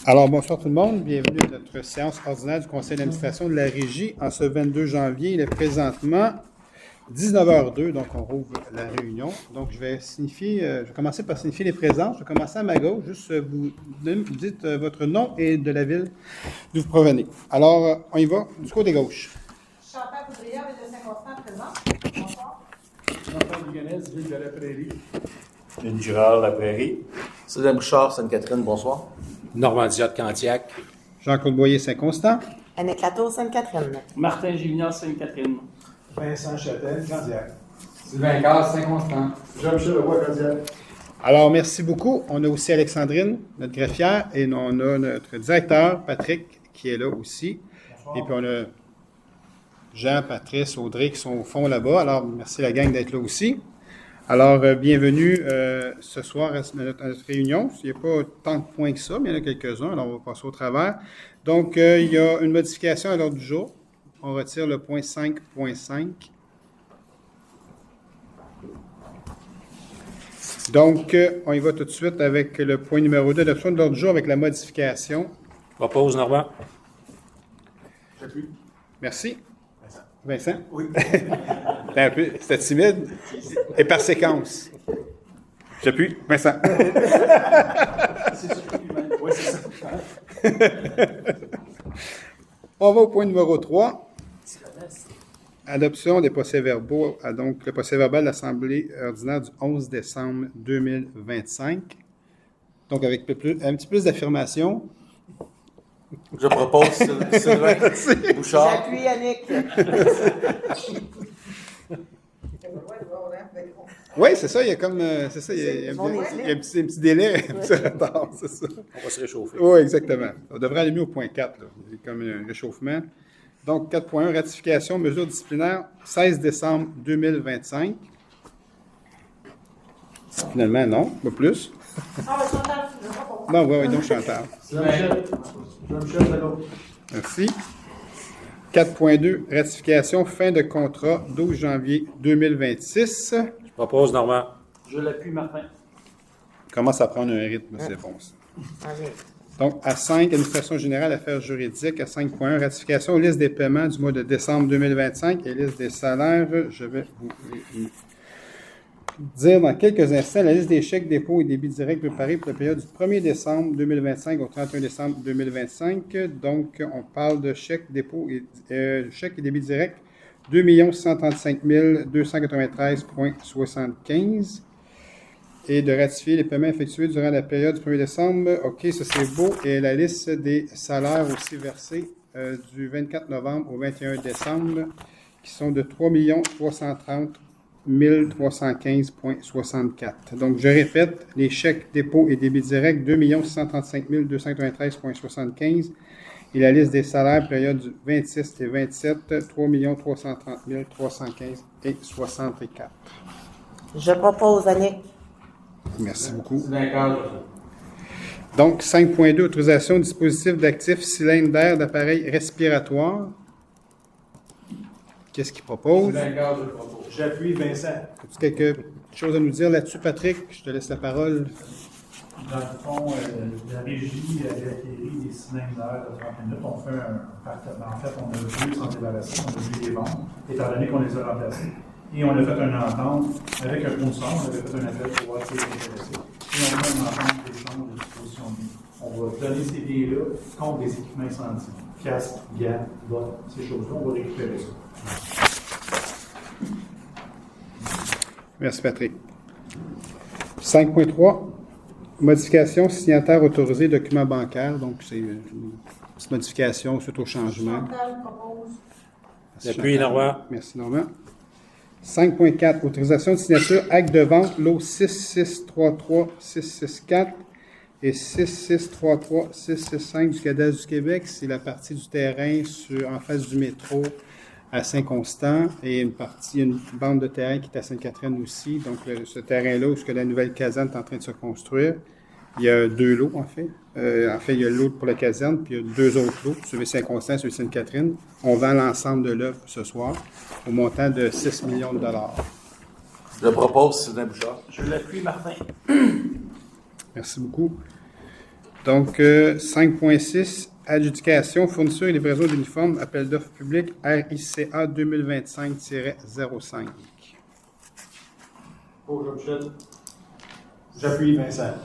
Alors, bonsoir tout le monde. Bienvenue à notre séance ordinaire du Conseil d'administration de la Régie en ce 22 janvier. Il est présentement 19h02, donc on rouvre la réunion. Donc, je vais commencer par signifier les présences. Je vais commencer à ma gauche. Juste, vous dites votre nom et de la ville d'où vous provenez. Alors, on y va du côté gauche. Chantal Poudrière, ville de Saint-Constant, présent. Bonsoir. Jean-Paul Duganès, ville de la Prairie. Une Girard, La Prairie. Sylvain Bouchard, Sainte-Catherine, bonsoir. Normandie de Candiac. Jean-Claude Boyer, Saint-Constant. Annick Latour, Sainte-Catherine. Martin Gignan, Sainte-Catherine. Vincent Châtel, Candiac. Sylvain Casse, Saint-Constant. Jean-Michel Leroy, Candiac. Alors, merci beaucoup. On a aussi Alexandrine, notre greffière, et on a notre directeur, Patrick, qui est là aussi. Bonsoir. Et puis, on a Jean, Patrice, Audrey qui sont au fond là-bas. Alors, merci la gang d'être là aussi. Alors, bienvenue ce soir à notre réunion. Il n'y a pas tant de points que ça, mais il y en a quelques-uns. Alors, on va passer au travers. Donc, il y a une modification à l'ordre du jour. On retire le point 5.5. Donc, on y va tout de suite avec le point numéro 2, adoption de l'ordre du jour avec la modification. Propose, Normand. J'appuie. Merci. Vincent? Oui. Un peu, c'était timide. Et par séquence. J'appuie. Vincent. Oui, c'est ça. On va au point numéro 3. Adoption des procès-verbaux. Donc, le procès-verbal de l'Assemblée ordinaire du 11 décembre 2025. Donc, avec un petit plus d'affirmation. Je propose Sylvain Bouchard. J'appuie Annick. Oui, c'est ça, il y a comme. C'est ça, il y a un petit délai, un petit retard, c'est ça. On va se réchauffer. Oui, exactement. On devrait aller mieux au point 4, là. Il y a comme un réchauffement. Donc, 4.1, ratification, mesures disciplinaires, 16 décembre 2025. Finalement, non, pas plus. Ah, mais Chantal, je ne sais pas. Non, oui, donc Chantal. Jean-Michel Leroy. Merci. 4.2, ratification, fin de contrat, 12 janvier 2026. Je propose, Normand. Je l'appuie, Martin. Commence à prendre un rythme, c'est bon, ça. Allez. Donc, à 5, administration générale, affaires juridiques. À 5.1, ratification, liste des paiements du mois de décembre 2025 et liste des salaires. Je vais vous dire dans quelques instants la liste des chèques, dépôts et débits directs préparés pour la période du 1er décembre 2025 au 31 décembre 2025. Donc, on parle de chèques, dépôts et chèques et débits directs 2 135 293,75 et de ratifier les paiements effectués durant la période du 1er décembre. OK, ça c'est beau. Et la liste des salaires aussi versés du 24 novembre au 21 décembre qui sont de 3 330 1315,64. Donc, je répète, les chèques, dépôts et débits directs, 2 635 293,75 et la liste des salaires, période du 26 et 27, 3 330 315,64. Je propose Annick. Merci beaucoup. Sylvain Casse. Donc, 5.2, autorisation du dispositif d'actifs cylindres d'air d'appareils respiratoires. Qu'est-ce qu'il propose? Sylvain Casse, je propose. J'appuie Vincent. As-tu quelque chose à nous dire là-dessus, Patrick? Je te laisse la parole. Dans le fond, la régie avait acquéri des cylindres d'air de 30 minutes. On fait un partenariat. En fait, on a vu sans débarrasser, on a vu les ventes, étant donné qu'on les a remplacés. Et on a fait une entente avec un fournisseur, on avait fait un appel pour voir s'il était intéressé. Et on fait une entente d'échange de disposition de biens. On va donner ces biens-là contre des équipements incendies. Casque, gants, bottes, ces choses-là, on va récupérer ça. Merci, Patrick. 5.3, modification signataire autorisé document bancaire. Donc, c'est une petite modification suite au changement. Chantal propose. Merci, J'appuie, Chantal. Normand. Merci, Normand. 5.4, autorisation de signature, acte de vente, lot 6633-664 et 6633-665 du cadastre du Québec. C'est la partie du terrain en face du métro à Saint-Constant et une bande de terrain qui est à Sainte-Catherine aussi. Donc, ce terrain-là où la nouvelle caserne est en train de se construire, il y a 2 lots, en fait. Il y a le lot pour la caserne, puis il y a 2 autres lots, celui de Saint-Constant et celui de Sainte-Catherine. On vend l'ensemble de l'œuvre ce soir au montant de 6 millions de dollars. Je propose Sylvain Bouchard. Je l'appuie, Martin. Merci beaucoup. Donc, 5.6, adjudication, fourniture et livraison d'uniformes, appel d'offres public, RICA 2025-05. Pour Jean-Michel. J'appuie Vincent.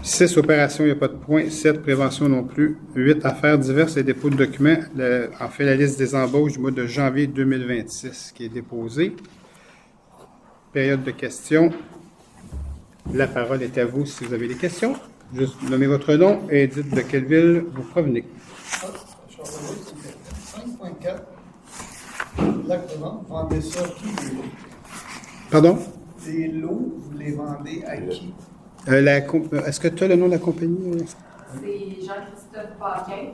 6, opération, il n'y a pas de point. 7, prévention non plus. 8, affaires diverses et dépôts de documents. En fait, la liste des embauches du mois de janvier 2026 qui est déposée. Période de questions. La parole est à vous si vous avez des questions. Juste nommez votre nom et dites de quelle ville vous provenez. Je suis envoyé, 5.4. Lac de vente, vendez ça à qui? Pardon? Des lots, vous les vendez à qui? Est-ce que tu as le nom de la compagnie? C'est Jean-Christophe Paquin.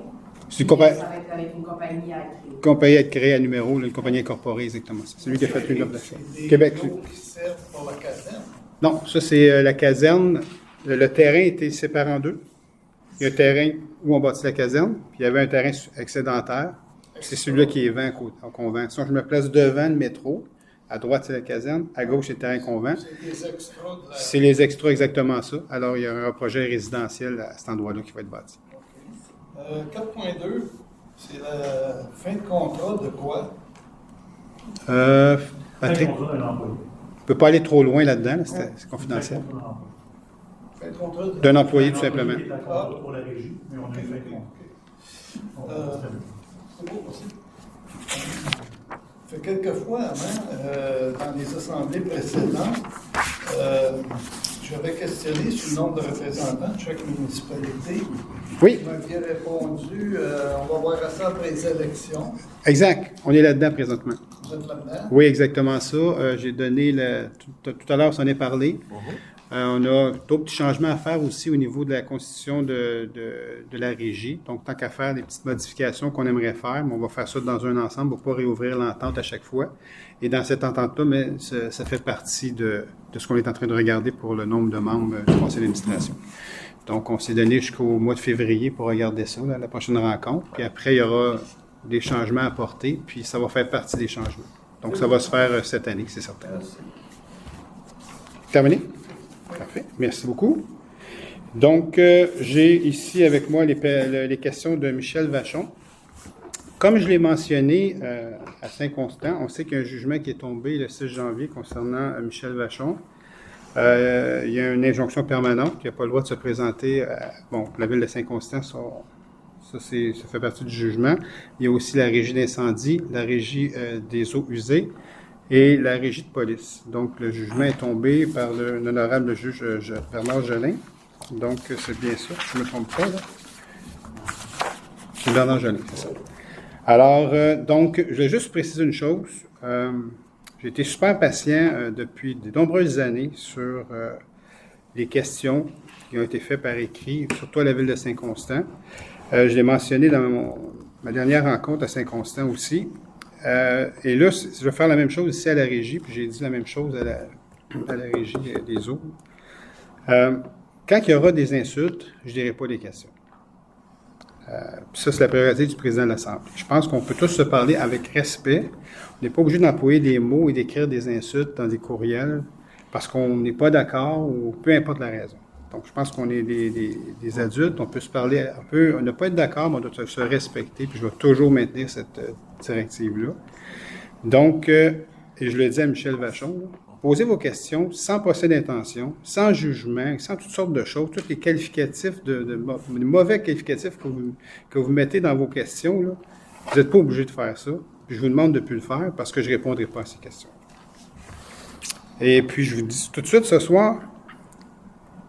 C'est une compagnie. Ça va être avec une compagnie à créer. Compagnie à être créée à numéro, là, une compagnie incorporée, exactement. C'est lui qui a fait une offre d'achat. C'est des Québec. lots qui servent pour la caserne. Non, ça c'est la caserne. Le terrain était séparé en deux. Il y a un terrain où on bâtit la caserne, puis il y avait un terrain excédentaire. C'est celui-là qui est vend qu'on vend. Sinon, je me place devant le métro. À droite, c'est la caserne. À gauche, c'est le terrain qu'on vend. C'est des extras de la... C'est les extras, exactement ça. Alors, il y aura un projet résidentiel à cet endroit-là qui va être bâti. 4.2, c'est la fin de contrat de quoi? Patrick, Un contrat d'un employé. ne peut pas aller trop loin là-dedans, là, c'est confidentiel. Fin de contrat de... D'un employé, tout simplement. Qui est en contrat pour la régie, mais on a fait un contrat. C'est beau possible. Fait quelques fois avant, dans les assemblées précédentes, j'avais questionné sur le nombre de représentants de chaque municipalité. Oui, Vous m'aviez répondu, on va voir ça après les élections. exact. On est là-dedans présentement. Vous êtes là-dedans? Oui, exactement ça. J'ai donné, tout à l'heure, on s'en est parlé. On a d'autres petits changements à faire aussi au niveau de la constitution de la régie. Donc, tant qu'à faire des petites modifications qu'on aimerait faire, mais on va faire ça dans un ensemble pour ne pas réouvrir l'entente à chaque fois. Et dans cette entente-là, mais ça fait partie de ce qu'on est en train de regarder pour le nombre de membres du conseil d'administration. Donc, on s'est donné jusqu'au mois de février pour regarder ça, là, la prochaine rencontre. Puis après, il y aura des changements à apporter, puis ça va faire partie des changements. Donc, ça va se faire cette année, c'est certain. Terminé? Parfait. Merci beaucoup. Donc, j'ai ici avec moi les questions de Michel Vachon. Comme je l'ai mentionné à Saint-Constant, on sait qu'il y a un jugement qui est tombé le 6 janvier concernant Michel Vachon. Il y a une injonction permanente qui n'a pas le droit de se présenter à la ville de Saint-Constant. Ça fait partie du jugement. Il y a aussi la régie d'incendie, la régie des eaux usées et la régie de police. Donc, le jugement est tombé par l'honorable juge Bernard Jolin. Donc, c'est bien ça, je ne me trompe pas, là. C'est Bernard Jolin, c'est ça. Alors, donc, je vais juste préciser une chose. J'ai été super patient depuis de nombreuses années sur les questions qui ont été faites par écrit, surtout à la ville de Saint-Constant. Je l'ai mentionné dans ma dernière rencontre à Saint-Constant aussi. Et là, je vais faire la même chose ici à la régie, puis j'ai dit la même chose à la régie des eaux. Quand il y aura des insultes, je ne dirai pas les questions. Puis ça, c'est la priorité du président de l'Assemblée. Je pense qu'on peut tous se parler avec respect. On n'est pas obligé d'employer des mots et d'écrire des insultes dans des courriels parce qu'on n'est pas d'accord ou peu importe la raison. Donc, je pense qu'on est des adultes, on peut se parler, on ne peut pas être d'accord, mais on doit se respecter, puis je vais toujours maintenir cette directive-là. Donc, et je le dis à Michel Vachon, là, posez vos questions sans procès d'intention, sans jugement, sans toutes sortes de choses, tous les qualificatifs, les mauvais qualificatifs que vous mettez dans vos questions, là, vous n'êtes pas obligé de faire ça. Puis je vous demande de ne plus le faire parce que je ne répondrai pas à ces questions. Et puis, je vous dis tout de suite ce soir,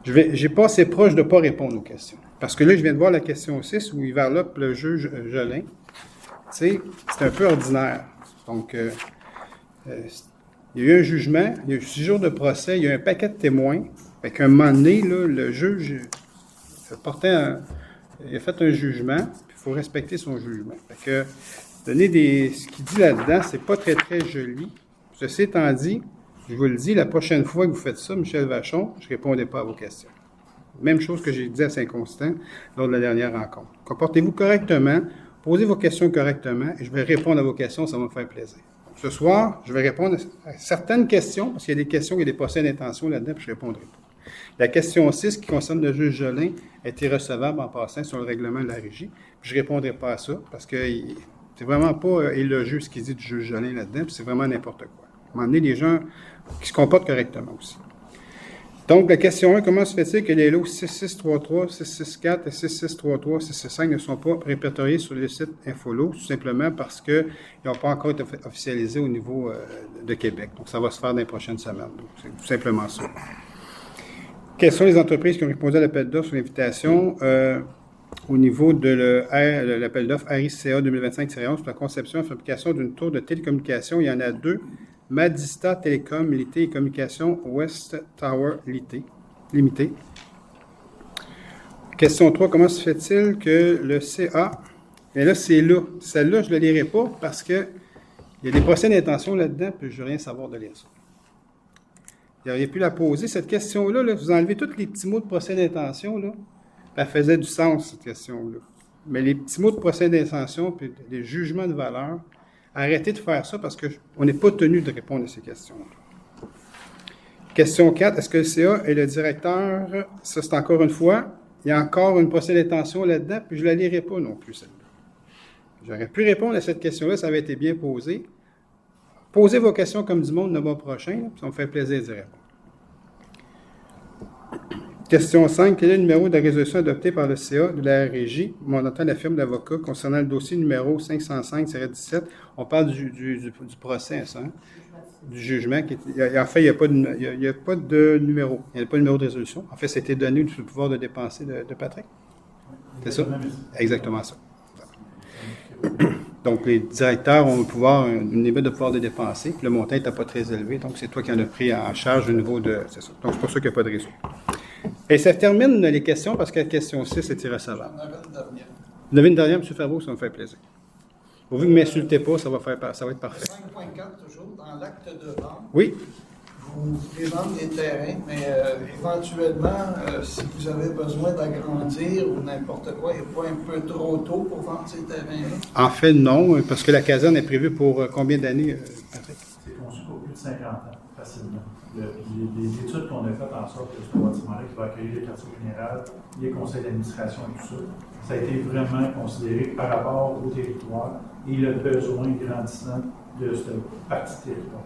j'ai pas assez proche de ne pas répondre aux questions. Parce que là, je viens de voir la question 6 où il varlope le juge Jolin. Tu sais, c'est un peu ordinaire. Donc, il y a eu un jugement, il y a eu 6 jours de procès, il y a eu un paquet de témoins. Fait qu'à un moment donné, là, le juge il a fait un jugement, puis il faut respecter son jugement. Fait que ce qu'il dit là-dedans, c'est pas très, très joli. Ceci étant dit, je vous le dis, la prochaine fois que vous faites ça, Michel Vachon, je ne répondrai pas à vos questions. Même chose que j'ai dit à Saint-Constant lors de la dernière rencontre. Comportez-vous correctement, posez vos questions correctement et je vais répondre à vos questions, ça va me faire plaisir. Donc, ce soir, je vais répondre à certaines questions, parce qu'il y a des questions, il y a des procès d'intention là-dedans, puis je ne répondrai pas. La question 6, qui concerne le juge Jolin, a été recevable en passant sur le règlement de la régie. Puis je ne répondrai pas à ça, parce que c'est vraiment pas élogieux ce qu'il dit du juge Jolin là-dedans, puis c'est vraiment n'importe quoi. À un moment donné, les gens qui se comportent correctement aussi. Donc, la question 1, comment se fait-il que les lots 6633, 664 et 6633, 665 ne sont pas répertoriés sur le site Infolo, tout simplement parce qu'ils n'ont pas encore été officialisés au niveau de Québec. Donc, ça va se faire dans les prochaines semaines. Donc, c'est tout simplement ça. Quelles sont les entreprises qui ont répondu à l'appel d'offres sur l'invitation au niveau de l'appel d'offres RICA 2025-11 pour la conception et fabrication d'une tour de télécommunication? Il y en a 2. Madista Télécom Lité et Communication West Tower Limité. Question 3. Comment se fait-il que le CA... Et là, c'est là. Celle-là, je ne la lirai pas parce qu'il y a des procès d'intention là-dedans, puis je ne veux rien savoir de lire ça. Vous auriez pu la poser, cette question-là. Là, vous enlevez tous les petits mots de procès d'intention, là. Elle faisait du sens, cette question-là. Mais les petits mots de procès d'intention, puis des jugements de valeur, arrêtez de faire ça parce qu'on n'est pas tenu de répondre à ces questions-là. Question 4. Est-ce que le CA est le directeur? Ça, c'est encore une fois. Il y a encore une procès d'intention là-dedans, puis je ne la lirai pas non plus, celle-là. J'aurais pu répondre à cette question-là, ça avait été bien posé. Posez vos questions comme du monde le mois prochain, là, ça me fait plaisir d'y répondre. Question 5. Quel est le numéro de résolution adopté par le CA de la régie mandatant la firme d'avocats concernant le dossier numéro 505-17? On parle du procès, ça, hein? Du jugement. En fait, il n'y a pas de numéro. Il n'y a pas de numéro de résolution. En fait, c'était donné sous le pouvoir de dépenser de Patrick. C'est ça? Exactement ça. Donc, les directeurs ont une limite de pouvoir de dépenser. Puis le montant n'était pas très élevé. Donc, c'est toi qui en as pris en charge au niveau de... C'est ça. Donc, c'est pour ça qu'il n'y a pas de réseau. Et ça termine les questions parce que la question 6 est irrecevable. On avait une dernière. Vous avez une dernière, M. Favreau, ça me fait plaisir. Pourvu que ne m'insultez pas, ça va être parfait. 5.4, toujours, dans l'acte de vente. Oui. Vous voulez vendre des terrains, mais éventuellement, si vous avez besoin d'agrandir ou n'importe quoi, il n'est pas un peu trop tôt pour vendre ces terrains-là? En fait, non, parce que la caserne est prévue pour combien d'années, Patrick? C'est conçu pour plus de 50 ans, facilement. Les études qu'on a faites en sorte que ce bâtiment-là qui va accueillir le quartier général, les conseils d'administration et tout ça, ça a été vraiment considéré par rapport au territoire et le besoin grandissant de cette partie de territoire.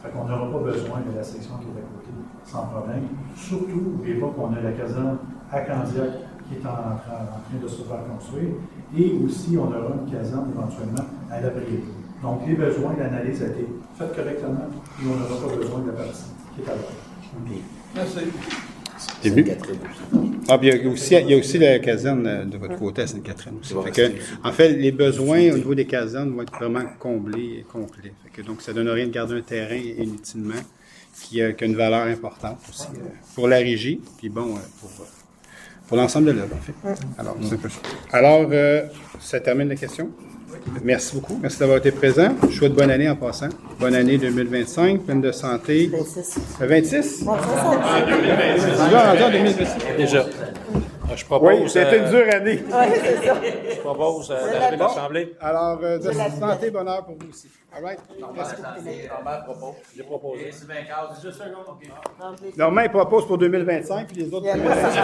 Fait qu'on n'aura pas besoin de la section qui est à côté, sans problème. Surtout, n'oubliez pas qu'on a la caserne à Candiac qui est en train de se faire construire, et aussi on aura une caserne éventuellement à la Prairie. Donc les besoins, l'analyse a été faite correctement, et on n'aura pas besoin de la partie qui est à l'heure. Merci. C'est vu? Ah, puis il y a aussi la caserne de votre côté à Sainte-Catherine aussi. Fait que, en fait, les besoins au niveau des casernes vont être vraiment comblés et complets. Fait que, donc, ça ne donne rien de garder un terrain inutilement qui a une valeur importante aussi pour la régie, puis bon, pour l'ensemble de l'œuvre, en fait. Alors, c'est un peu ça. Alors, ça termine la question. Merci beaucoup. Merci d'avoir été présent. Je souhaite bonne année en passant. Bonne année 2025, pleine de santé. 26. 26? Ouais, c'est ça. Déjà rendu en 2026. Déjà. Je propose... Oui, c'était une dure année. Oui, c'est ça. Je propose d'arriver l'Assemblée. Alors, de santé, bonheur pour vous aussi. All right? Merci beaucoup. J'ai proposé. Normand, il propose pour 2025, puis les autres... Il y a pas ça.